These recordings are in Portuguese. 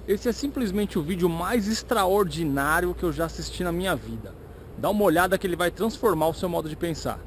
Esse é simplesmente o vídeo mais extraordinário que eu já assisti na minha vida. Dá uma olhada que ele vai transformar o seu modo de pensar.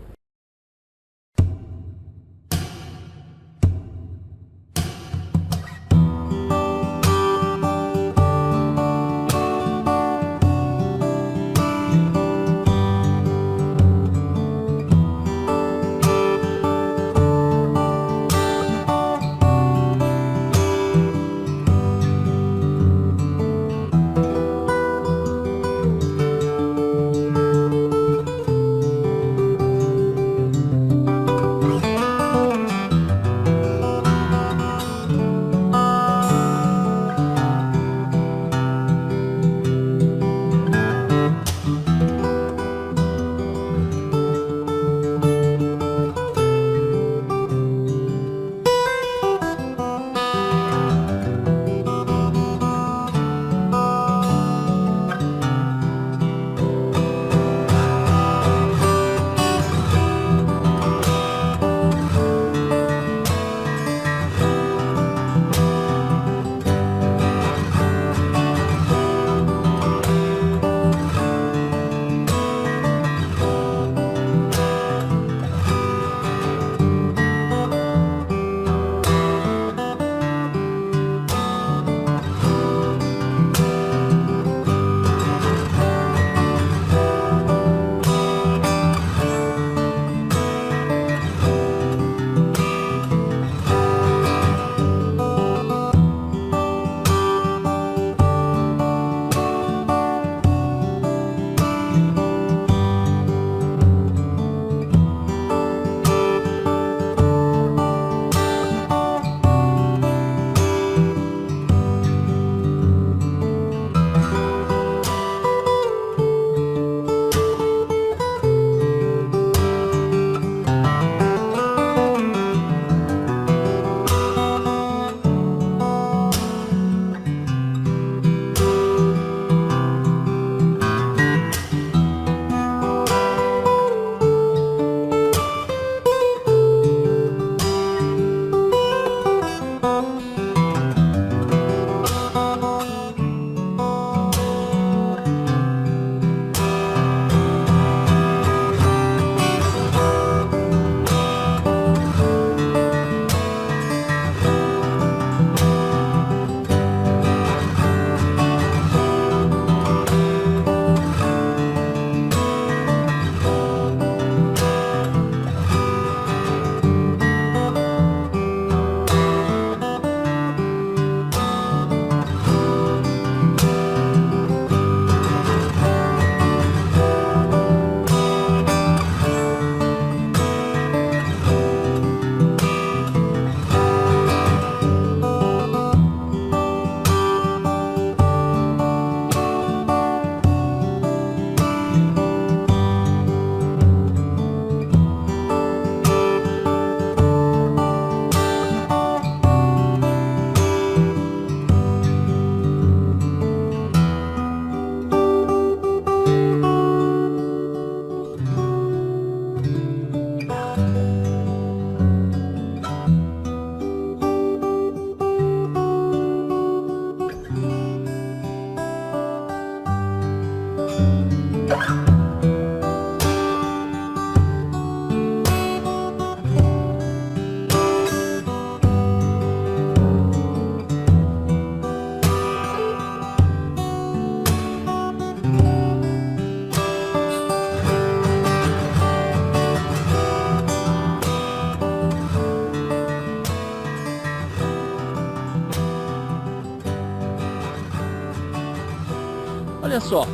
Olha só,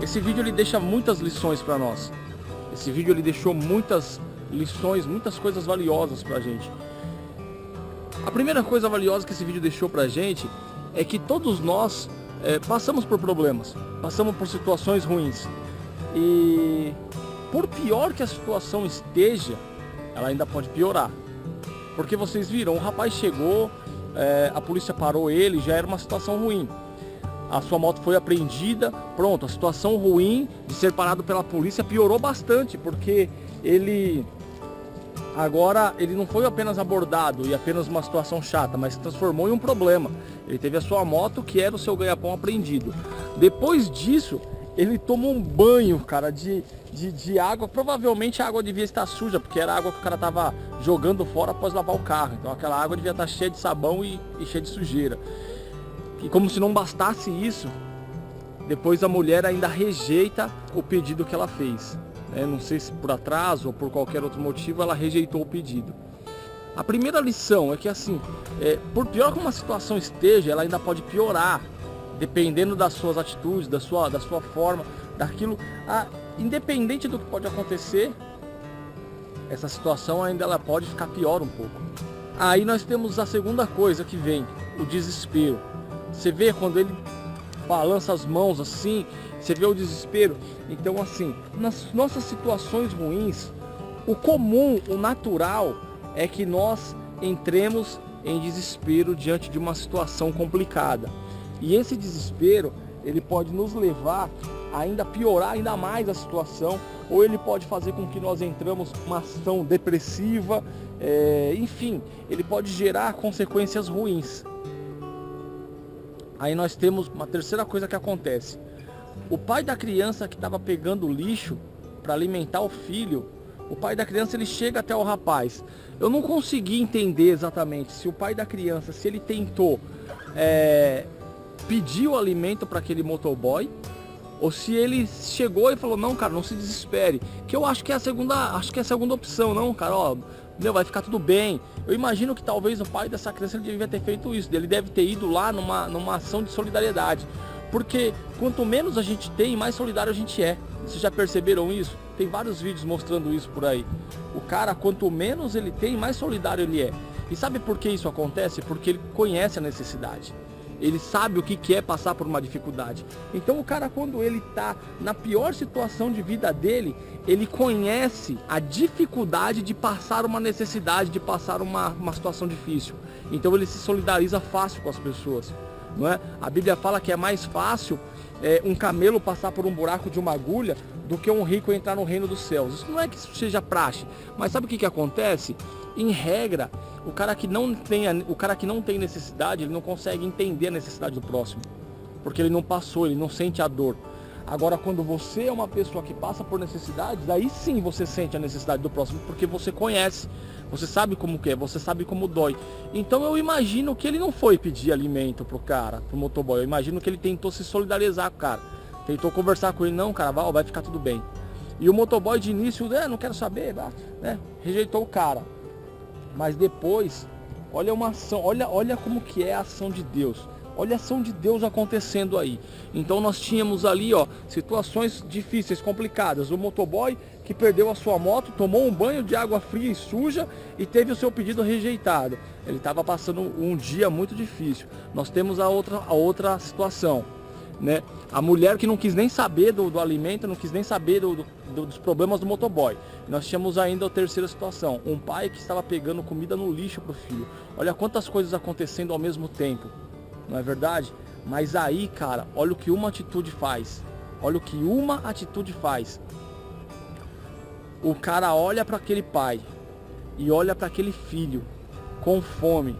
esse vídeo ele deixa muitas lições para nós. Esse vídeo ele deixou muitas lições, muitas coisas valiosas pra gente. A primeira coisa valiosa que esse vídeo deixou pra gente é que todos nós passamos por problemas, passamos por situações ruins. E por pior que a situação esteja, ela ainda pode piorar. Porque vocês viram, o rapaz chegou, a polícia parou ele, já era uma situação ruim. A sua moto foi apreendida, pronto, a situação ruim de ser parado pela polícia piorou bastante, porque ele Agora, ele não foi apenas abordado e apenas uma situação chata, mas se transformou em um problema. Ele teve a sua moto, que era o seu ganha-pão apreendido. Depois disso, ele tomou um banho, cara, de água. Provavelmente a água devia estar suja, porque era a água que o cara tava jogando fora após lavar o carro. Então aquela água devia estar cheia de sabão e cheia de sujeira. E como se não bastasse isso, depois a mulher ainda rejeita o pedido que ela fez. Não sei se por atraso ou por qualquer outro motivo, ela rejeitou o pedido. A primeira lição é que assim, por pior que uma situação esteja, ela ainda pode piorar, dependendo das suas atitudes, da sua forma, daquilo. Independente do que pode acontecer, essa situação ainda ela pode ficar pior um pouco. Aí nós temos a segunda coisa que vem, o desespero. Você vê quando ele balança as mãos assim, você vê o desespero. Então assim, nas nossas situações ruins, o comum, o natural é que nós entremos em desespero diante de uma situação complicada. E esse desespero, ele pode nos levar a ainda piorar ainda mais a situação, ou ele pode fazer com que nós entramos numa ação depressiva, enfim, ele pode gerar consequências ruins. Aí nós temos uma terceira coisa que acontece. O pai da criança que estava pegando lixo para alimentar o filho, o pai da criança ele chega até o rapaz. Eu não consegui entender exatamente se o pai da criança, se ele tentou pedir o alimento para aquele motoboy, ou se ele chegou e falou, não cara, não se desespere. Que eu acho que é a segunda opção, não cara, ó, vai ficar tudo bem. Eu imagino que talvez o pai dessa criança ele devia ter feito isso. Ele deve ter ido lá numa ação de solidariedade. Porque quanto menos a gente tem, mais solidário a gente é. Vocês já perceberam isso? Tem vários vídeos mostrando isso por aí. O cara, quanto menos ele tem, mais solidário ele é. E sabe por que isso acontece? Porque ele conhece a necessidade. Ele sabe o que é passar por uma dificuldade. Então o cara, quando ele está na pior situação de vida dele, ele conhece a dificuldade de passar uma necessidade, de passar uma situação difícil. Então ele se solidariza fácil com as pessoas. Não é? A Bíblia fala que é mais fácil um camelo passar por um buraco de uma agulha do que um rico entrar no reino dos céus. Isso não é que isso seja praxe, mas sabe o que acontece? Em regra, o cara que não tem necessidade, ele não consegue entender a necessidade do próximo, porque ele não passou, ele não sente a dor. Agora, quando você é uma pessoa que passa por necessidades, aí sim você sente a necessidade do próximo, porque você conhece, você sabe como que é, você sabe como dói. Então eu imagino que ele não foi pedir alimento pro cara, pro motoboy. Eu imagino que ele tentou se solidarizar com o cara, tentou conversar com ele, não cara, vai ficar tudo bem. E o motoboy de início, não quero saber, rejeitou o cara. Mas depois, olha uma ação, olha como que é a ação de Deus. Olha a ação de Deus acontecendo aí. Então nós tínhamos ali, situações difíceis, complicadas. O motoboy que perdeu a sua moto, tomou um banho de água fria e suja e teve o seu pedido rejeitado. Ele estava passando um dia muito difícil. Nós temos a outra situação, né? A mulher que não quis nem saber do alimento, não quis nem saber dos problemas do motoboy. Nós tínhamos ainda a terceira situação. Um pai que estava pegando comida no lixo para o filho. Olha quantas coisas acontecendo ao mesmo tempo. Não é verdade? Mas aí, cara, olha o que uma atitude faz. Olha o que uma atitude faz. O cara olha para aquele pai e olha para aquele filho com fome,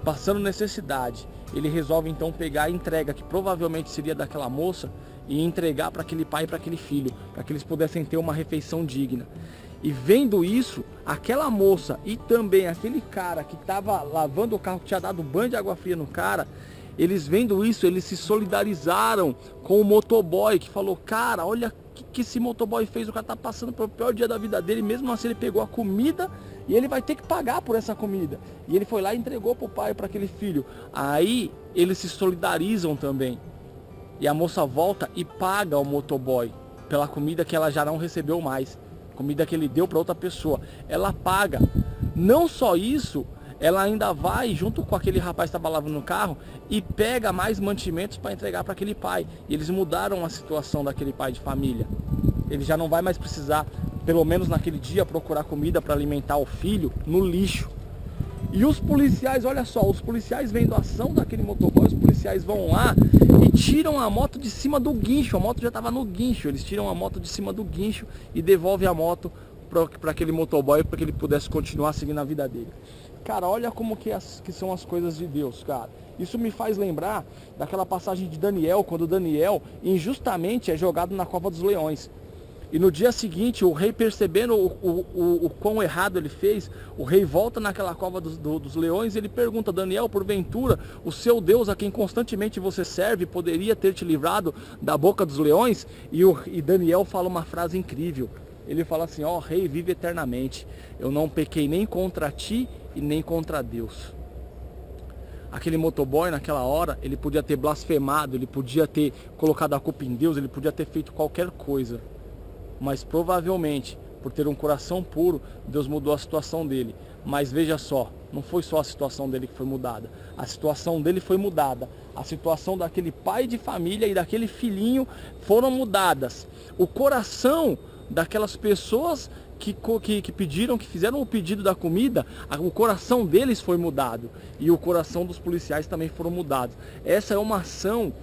passando necessidade. Ele resolve então pegar a entrega, que provavelmente seria daquela moça, e entregar para aquele pai e para aquele filho, para que eles pudessem ter uma refeição digna. E vendo isso, aquela moça e também aquele cara que estava lavando o carro, que tinha dado banho de água fria no cara, eles vendo isso, eles se solidarizaram com o motoboy, que falou, cara, olha o que esse motoboy fez, o cara tá passando pelo pior dia da vida dele, mesmo assim ele pegou a comida e ele vai ter que pagar por essa comida. E ele foi lá e entregou pro pai e para aquele filho. Aí eles se solidarizam também. E a moça volta e paga ao motoboy pela comida que ela já não recebeu mais. Comida que ele deu para outra pessoa. Ela paga. Não só isso, ela ainda vai junto com aquele rapaz que estava lavando no carro e pega mais mantimentos para entregar para aquele pai. E eles mudaram a situação daquele pai de família. Ele já não vai mais precisar, pelo menos naquele dia, procurar comida para alimentar o filho no lixo. E os policiais, olha só, os policiais vendo a ação daquele motoboy, os policiais vão lá e tiram a moto de cima do guincho. A moto já estava no guincho, eles tiram a moto de cima do guincho e devolvem a moto para aquele motoboy, para que ele pudesse continuar seguindo a vida dele. Cara, olha como que são as coisas de Deus, cara. Isso me faz lembrar daquela passagem de Daniel, quando Daniel injustamente é jogado na cova dos leões. E no dia seguinte, o rei, percebendo o quão errado ele fez, o rei volta naquela cova dos leões e ele pergunta: Daniel, porventura, o seu Deus, a quem constantemente você serve, poderia ter te livrado da boca dos leões? E Daniel fala uma frase incrível. Ele fala assim: ó, rei, vive eternamente. Eu não pequei nem contra ti e nem contra Deus. Aquele motoboy naquela hora, ele podia ter blasfemado, ele podia ter colocado a culpa em Deus, ele podia ter feito qualquer coisa. Mas provavelmente, por ter um coração puro, Deus mudou a situação dele. Mas veja só, não foi só a situação dele que foi mudada. A situação dele foi mudada. A situação daquele pai de família e daquele filhinho foram mudadas. O coração daquelas pessoas que pediram, que fizeram o pedido da comida, o coração deles foi mudado. E o coração dos policiais também foram mudados. Essa é uma ação,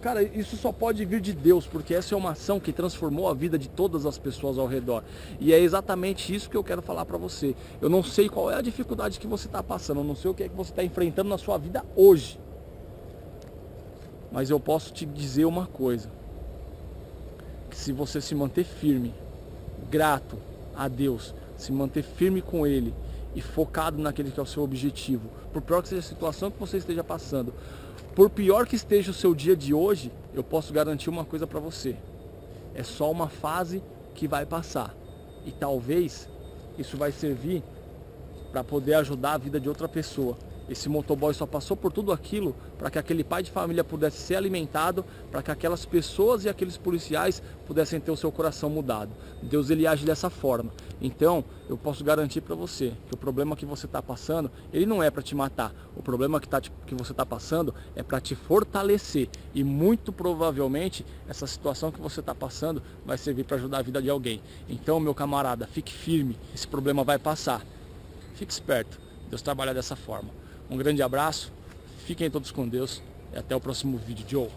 cara, isso só pode vir de Deus, porque essa é uma ação que transformou a vida de todas as pessoas ao redor. E é exatamente isso que eu quero falar para você. Eu não sei qual é a dificuldade que você está passando, eu não sei o que é que você está enfrentando na sua vida hoje. Mas eu posso te dizer uma coisa. Que se você se manter firme, grato a Deus, se manter firme com Ele e focado naquele que é o seu objetivo, por pior que seja a situação que você esteja passando, por pior que esteja o seu dia de hoje, eu posso garantir uma coisa para você: é só uma fase que vai passar, e talvez isso vai servir para poder ajudar a vida de outra pessoa. Esse motoboy só passou por tudo aquilo para que aquele pai de família pudesse ser alimentado, para que aquelas pessoas e aqueles policiais pudessem ter o seu coração mudado. Deus, ele age dessa forma. Então, eu posso garantir para você que o problema que você está passando, ele não é para te matar. O problema que você está passando é para te fortalecer. E muito provavelmente, essa situação que você está passando vai servir para ajudar a vida de alguém. Então, meu camarada, fique firme. Esse problema vai passar. Fique esperto. Deus trabalha dessa forma. Um grande abraço, fiquem todos com Deus e até o próximo vídeo. Joe.